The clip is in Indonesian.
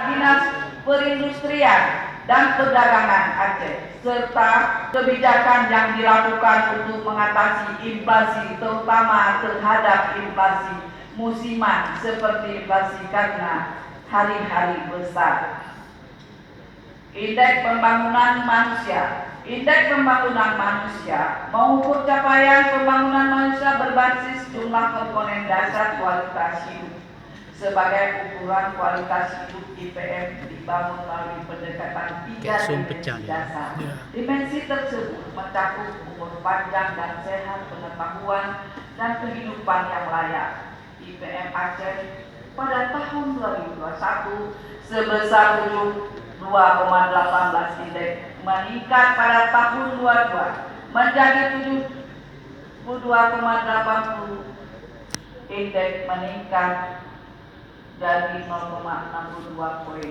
Dinas Perindustrian dan Perdagangan Aceh, serta kebijakan yang dilakukan untuk mengatasi inflasi, terutama terhadap inflasi musiman seperti inflasi karena hari-hari besar. Indeks Pembangunan Manusia. Indeks Pembangunan Manusia mengukur capaian pembangunan manusia berbasis jumlah komponen dasar kualitas hidup. Sebagai ukuran kualitas hidup, IPM dibangun melalui pendekatan tiga dimensi dasar. Dimensi tersebut mencakup umur panjang dan sehat, pengetahuan dan kehidupan yang layak. IPM Aceh pada tahun 2021 sebesar 72,18, indeks meningkat pada tahun 2022 menjadi 72,80, indeks meningkat dari 0,62 poin.